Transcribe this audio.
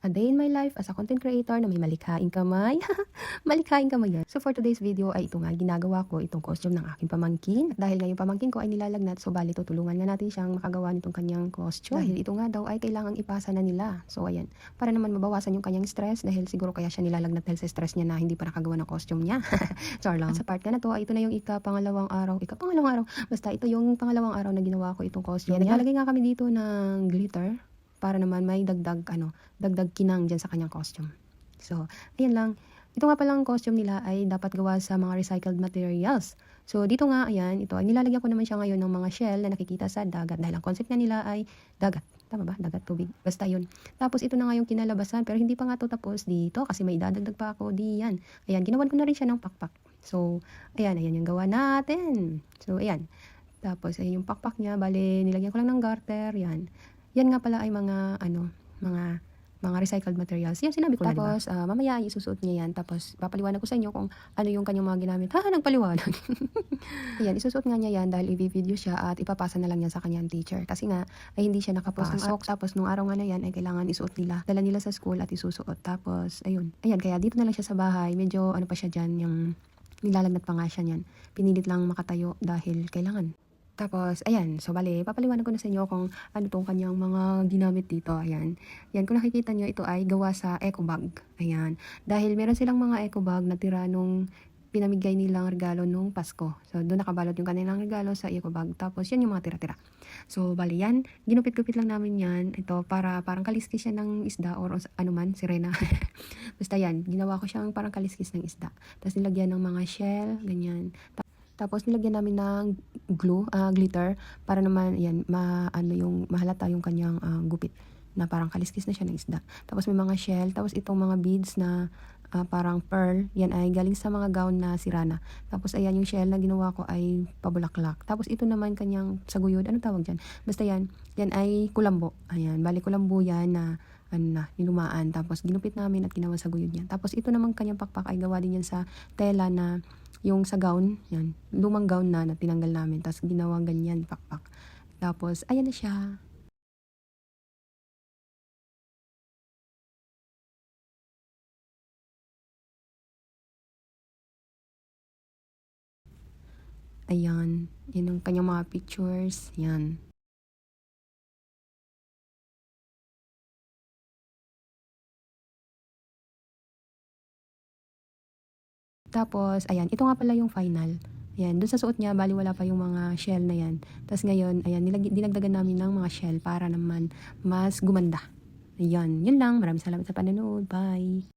A day in my life as a content creator na may malikhaing kamay. Malikhaing kamay yan. So for today's video ay ito nga, ginagawa ko itong costume ng aking pamangkin. At dahil nga yung pamangkin ko ay nilalagnat, so bali tutulungan nga natin siyang makagawa nitong kanyang costume. Dahil ito nga daw ay kailangang ipasa na nila. So ayan, para naman mabawasan yung kanyang stress dahil siguro kaya siya nilalagnat dahil sa stress niya na hindi pa nakagawa ng costume niya. Char lang. At sa part nga na to ay ito na yung ika-pangalawang araw. Basta ito yung pangalawang araw na ginawa ko itong costume. Naglalagay nga kami dito ng glitter para naman may dagdag kinang dyan sa kanyang costume. So, ayan lang. Ito nga palang costume nila ay dapat gawa sa mga recycled materials. So, dito nga, ayan, ito, ay nilalagyan ko naman siya ngayon ng mga shell na nakikita sa dagat dahil ang concept nga nila ay dagat. Tama ba? Dagat, tubig. Basta yun. Tapos, ito na nga yung kinalabasan pero hindi pa nga ito tapos dito kasi may dadagdag pa ako diyan. Ayan, ginawan ko na rin siya ng pakpak. So, ayan yung gawa natin. So, ayan. Tapos, ayan yung pakpak niya. Bale, nilagyan ko lang ng garter. Yan. Yan nga pala ay mga recycled materials. Yan sinabi ko na, diba? Tapos, mamaya isusuot niya yan. Tapos, papaliwanag ko sa inyo kung ano yung kanyang mga ginamit. Nagpaliwanag. Ayan, isusuot nga niya yan dahil i-video siya at ipapasa na lang yan sa kanyang teacher. Kasi nga, ay hindi siya nakapasok. Tapos, nung araw nga na yan, ay kailangan isuot nila. Dala nila sa school at isusuot. Tapos, ayun. Ayan, kaya dito na lang siya sa bahay. Medyo, ano pa siya dyan, yung nilalagnat pa nga siya niyan. Pinilit lang makatayo dahil kailangan. Tapos, ayan. So, bali, papaliwanag ko na sa inyo kung ano tong kanyang mga ginamit dito. Ayan. Yan, kung nakikita nyo, ito ay gawa sa eco bag. Ayan. Dahil meron silang mga eco bag na tira nung pinamigay nilang regalo nung Pasko. So, doon nakabalot yung kanilang regalo sa eco bag. Tapos, yan yung mga tira-tira. So, bali, yan. Ginupit-gupit lang namin yan. Ito, para parang kaliskis siya ng isda or ano man, sirena. Basta yan. Ginawa ko siyang parang kaliskis ng isda. Tapos, nilagyan ng mga shell, ganyan. Tapos nilagyan namin ng glitter para naman yan mahalata yung kanyang gupit na parang kaliskis na siya ng isda. Tapos may mga shell, tapos itong mga beads na parang pearl, yan ay galing sa mga gown na sirana. Tapos ayan yung shell na ginawa ko ay pabulaklak. Tapos ito naman kanyang saguyod, ano tawag dyan? Basta yan ay kulambo. Ayan, bali kulambo yan na nilumaan. Tapos ginupit namin at ginawa saguyod yan. Tapos ito naman kanyang pakpak ay gawa din yan sa tela na yung sa gown, yan, lumang gown na tinanggal namin, tapos ginawang ganyan, pakpak. Tapos, ayan na siya. Ayan, yan ang kanyang mga pictures, yan. Tapos, ayan, ito nga pala yung final. Ayan, dun sa suot niya, bali wala pa yung mga shell na yan. Tapos ngayon, ayan, dinagdagan namin ng mga shell para naman mas gumanda. Ayan, yun lang. Maraming salamat sa panonood. Bye!